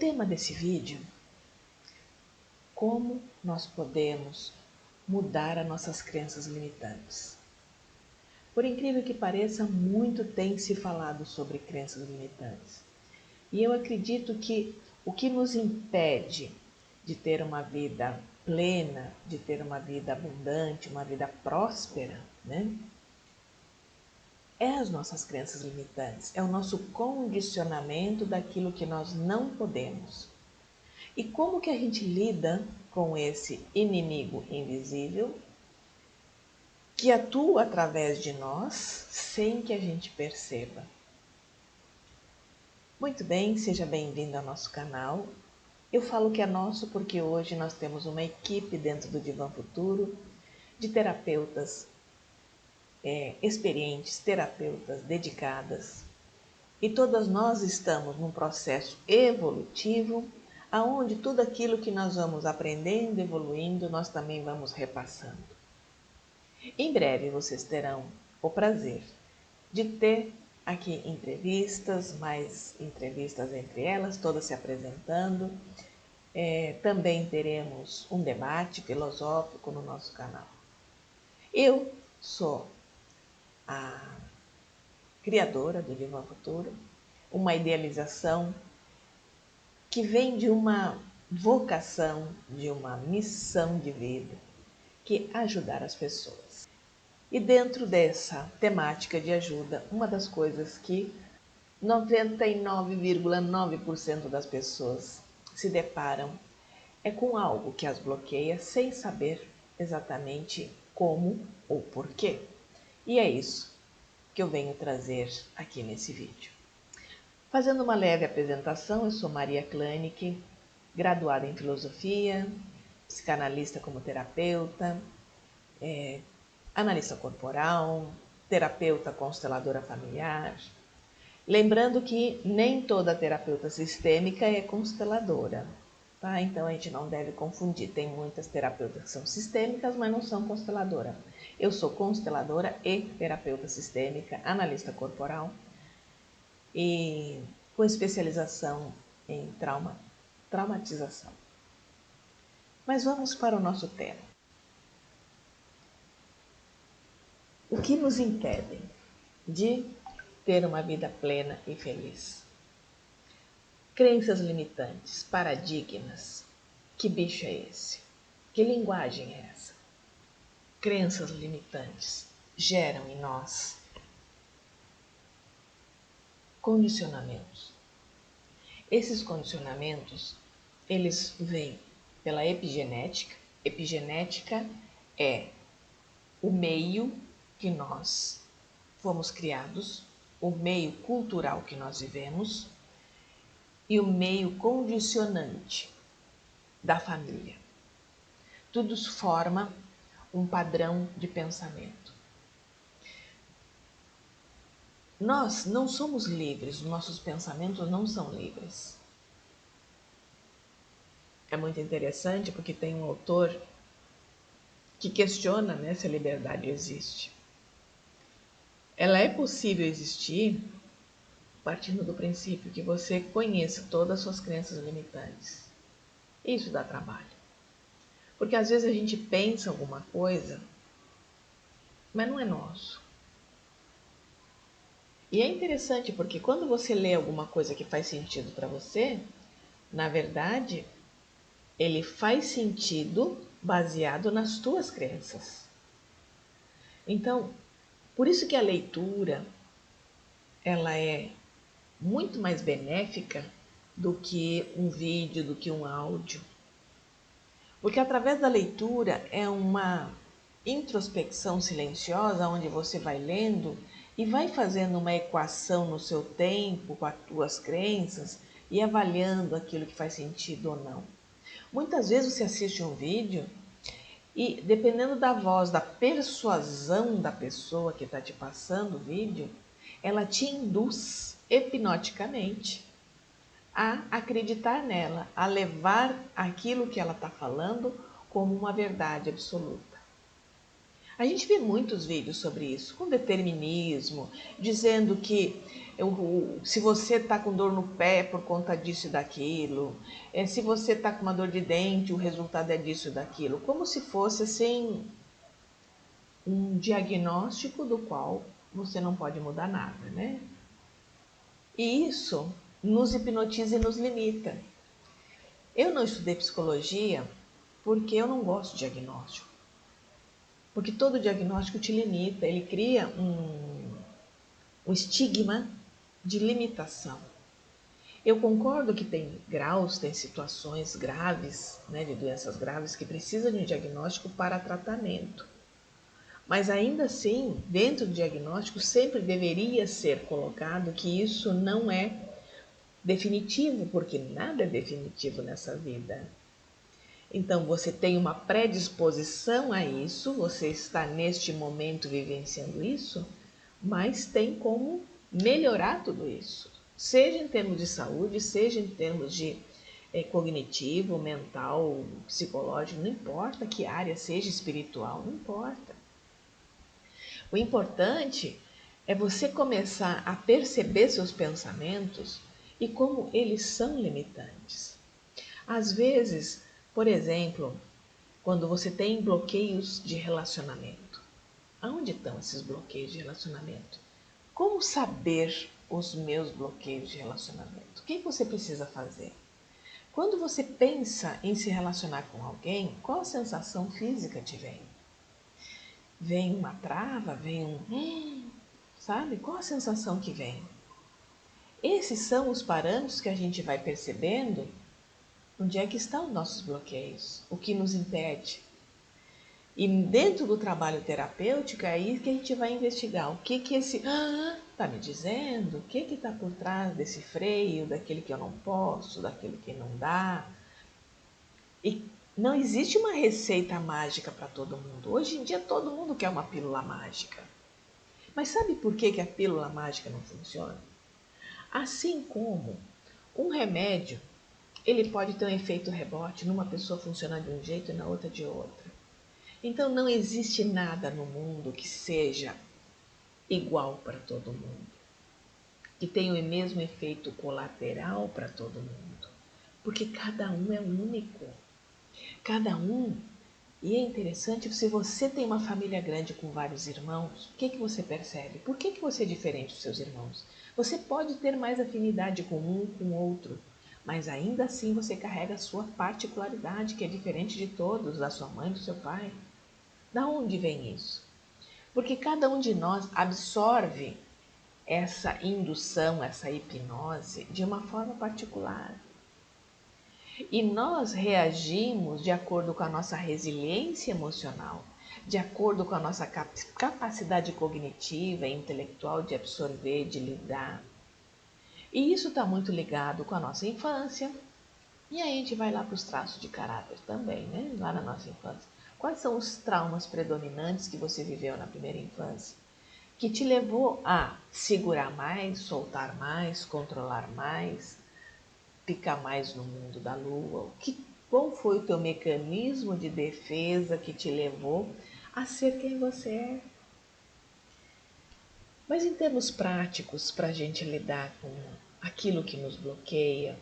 tema desse vídeo: como nós podemos mudar as nossas crenças limitantes. Por incrível que pareça, muito tem se falado sobre crenças limitantes. E eu acredito que o que nos impede de ter uma vida plena, de ter uma vida abundante, uma vida próspera, né? É as nossas crenças limitantes, é o nosso condicionamento daquilo que nós não podemos. E como que a gente lida com esse inimigo invisível que atua através de nós sem que a gente perceba? Muito bem, seja bem-vindo ao nosso canal. Eu falo que é nosso porque hoje nós temos uma equipe dentro do Divã Futuro de terapeutas experientes, terapeutas dedicadas. E todas nós estamos num processo evolutivo, aonde tudo aquilo que nós vamos aprendendo, evoluindo, nós também vamos repassando. Em breve vocês terão o prazer de ter aqui entrevistas, mais entrevistas entre elas, todas se apresentando. Também teremos um debate filosófico no nosso canal. Eu sou a criadora do Divã Futuro, uma idealização que vem de uma vocação, de uma missão de vida, que é ajudar as pessoas. E dentro dessa temática de ajuda, uma das coisas que 99,9% das pessoas se deparam é com algo que as bloqueia sem saber exatamente como ou porquê. E é isso que eu venho trazer aqui nesse vídeo. Fazendo uma leve apresentação, eu sou Maria Klanik, graduada em filosofia, psicanalista como terapeuta, analista corporal, terapeuta consteladora familiar. Lembrando que nem toda terapeuta sistêmica é consteladora, tá? Então a gente não deve confundir. Tem muitas terapeutas que são sistêmicas, mas não são consteladora. Eu sou consteladora e terapeuta sistêmica, analista corporal e com especialização em traumatização. Mas vamos para o nosso tema. O que nos impede de ter uma vida plena e feliz? Crenças limitantes, paradigmas. Que bicho é esse? Que linguagem é essa? Crenças limitantes geram em nós condicionamentos. Esses condicionamentos, eles vêm pela epigenética. Epigenética é o meio que nós fomos criados, o meio cultural que nós vivemos e o meio condicionante da família. Tudo forma um padrão de pensamento. Nós não somos livres, nossos pensamentos não são livres. É muito interessante porque tem um autor que questiona, né, se a liberdade existe. Ela é possível existir partindo do princípio que você conheça todas as suas crenças limitantes. Isso dá trabalho. Porque às vezes a gente pensa alguma coisa, mas não é nosso. E é interessante porque quando você lê alguma coisa que faz sentido para você, na verdade, ele faz sentido baseado nas tuas crenças. Então, por isso que a leitura, ela é muito mais benéfica do que um vídeo, do que um áudio. Porque através da leitura é uma introspecção silenciosa, onde você vai lendo e vai fazendo uma equação no seu tempo, com as tuas crenças e avaliando aquilo que faz sentido ou não. Muitas vezes você assiste um vídeo e, dependendo da voz, da persuasão da pessoa que está te passando o vídeo, ela te induz hipnoticamente a acreditar nela, a levar aquilo que ela está falando como uma verdade absoluta. A gente vê muitos vídeos sobre isso, com determinismo, dizendo que se você está com dor no pé é por conta disso e daquilo, se você está com uma dor de dente, o resultado é disso e daquilo, como se fosse assim um diagnóstico do qual você não pode mudar nada, né? E isso nos hipnotiza e nos limita. Eu não estudei psicologia porque eu não gosto de diagnóstico. Porque todo diagnóstico te limita, ele cria um estigma de limitação. Eu concordo que tem graus, tem situações graves, né, de doenças graves que precisam de um diagnóstico para tratamento. Mas ainda assim, dentro do diagnóstico, sempre deveria ser colocado que isso não é definitivo, porque nada é definitivo nessa vida. Então, você tem uma predisposição a isso, você está neste momento vivenciando isso, mas tem como melhorar tudo isso. Seja em termos de saúde, seja em termos de cognitivo, mental, psicológico, não importa que área, seja espiritual, não importa. O importante é você começar a perceber seus pensamentos e como eles são limitantes. Às vezes, por exemplo, quando você tem bloqueios de relacionamento. Aonde estão esses bloqueios de relacionamento? Como saber os meus bloqueios de relacionamento? O que você precisa fazer? Quando você pensa em se relacionar com alguém, qual a sensação física te vem? Vem uma trava? Vem sabe? Qual a sensação que vem? Esses são os parâmetros que a gente vai percebendo onde é que estão os nossos bloqueios, o que nos impede. E dentro do trabalho terapêutico é aí que a gente vai investigar o que esse está me dizendo, o que está por trás desse freio, daquele que eu não posso, daquele que não dá. E não existe uma receita mágica para todo mundo. Hoje em dia todo mundo quer uma pílula mágica. Mas sabe por que a pílula mágica não funciona? Assim como um remédio, ele pode ter um efeito rebote, numa pessoa funcionar de um jeito e na outra de outro. Então não existe nada no mundo que seja igual para todo mundo, que tenha o mesmo efeito colateral para todo mundo, porque cada um é único, cada um. E é interessante, se você tem uma família grande com vários irmãos, o que você percebe? Por que você é diferente dos seus irmãos? Você pode ter mais afinidade com um, com o outro, mas ainda assim você carrega a sua particularidade, que é diferente de todos, da sua mãe, do seu pai. Da onde vem isso? Porque cada um de nós absorve essa indução, essa hipnose de uma forma particular. E nós reagimos de acordo com a nossa resiliência emocional, de acordo com a nossa capacidade cognitiva e intelectual de absorver, de lidar. E isso está muito ligado com a nossa infância. E aí a gente vai lá para os traços de caráter também, né? Lá na nossa infância. Quais são os traumas predominantes que você viveu na primeira infância? Que te levou a segurar mais, soltar mais, controlar mais, ficar mais no mundo da lua? Qual foi o teu mecanismo de defesa que te levou a ser quem você é? Mas em termos práticos, para a gente lidar com aquilo que nos bloqueia,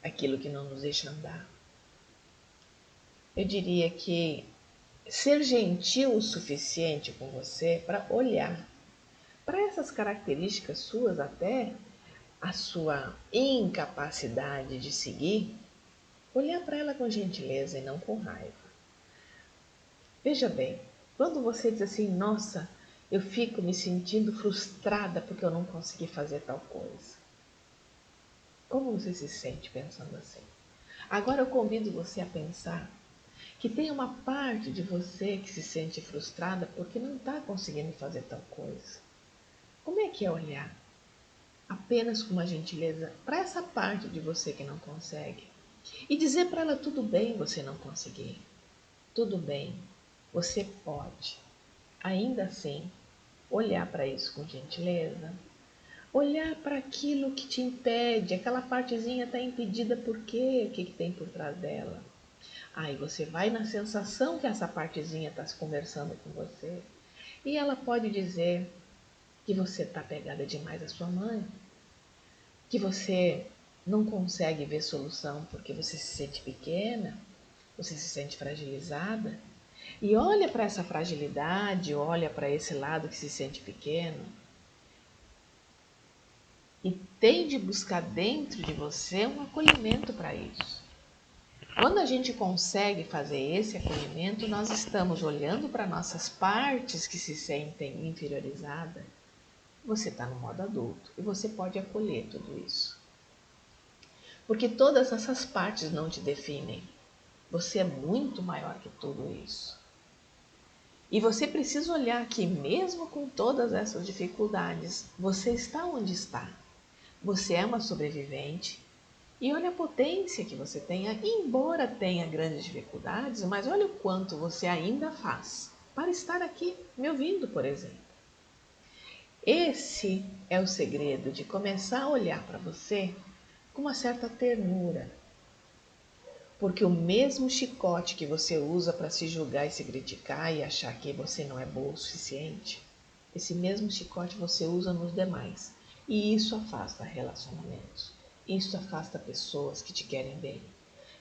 aquilo que não nos deixa andar, eu diria que ser gentil o suficiente com você para olhar para essas características suas, até a sua incapacidade de seguir, olhar para ela com gentileza e não com raiva. Veja bem, quando você diz assim, nossa, eu fico me sentindo frustrada porque eu não consegui fazer tal coisa. Como você se sente pensando assim? Agora eu convido você a pensar que tem uma parte de você que se sente frustrada porque não está conseguindo fazer tal coisa. Como é que é olhar apenas com uma gentileza para essa parte de você que não consegue e dizer para ela, tudo bem você não conseguir, tudo bem, você pode. Ainda assim, olhar para isso com gentileza, olhar para aquilo que te impede, aquela partezinha está impedida por quê? O que tem por trás dela? Aí você vai na sensação que essa partezinha está se conversando com você. E ela pode dizer que você está pegada demais à sua mãe, que você não consegue ver solução porque você se sente pequena, você se sente fragilizada. E olha para essa fragilidade, olha para esse lado que se sente pequeno e tem de buscar dentro de você um acolhimento para isso. Quando a gente consegue fazer esse acolhimento, nós estamos olhando para nossas partes que se sentem inferiorizadas. Você está no modo adulto e você pode acolher tudo isso. Porque todas essas partes não te definem. Você é muito maior que tudo isso. E você precisa olhar que mesmo com todas essas dificuldades, você está onde está. Você é uma sobrevivente. E olha a potência que você tem, embora tenha grandes dificuldades, mas olha o quanto você ainda faz para estar aqui me ouvindo, por exemplo. Esse é o segredo de começar a olhar para você com uma certa ternura. Porque o mesmo chicote que você usa para se julgar e se criticar e achar que você não é boa o suficiente, esse mesmo chicote você usa nos demais. E isso afasta relacionamentos. Isso afasta pessoas que te querem bem.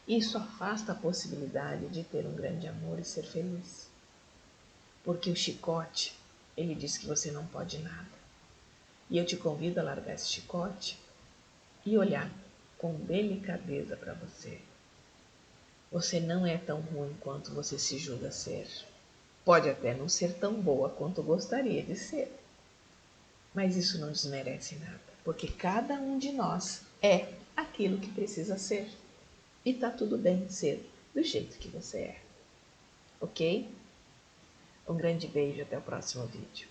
Isso afasta a possibilidade de ter um grande amor e ser feliz. Porque o chicote, ele diz que você não pode nada. E eu te convido a largar esse chicote e olhar com delicadeza para você. Você não é tão ruim quanto você se julga ser. Pode até não ser tão boa quanto gostaria de ser. Mas isso não desmerece nada, porque cada um de nós é aquilo que precisa ser. E tá tudo bem ser do jeito que você é. Ok? Um grande beijo, até o próximo vídeo.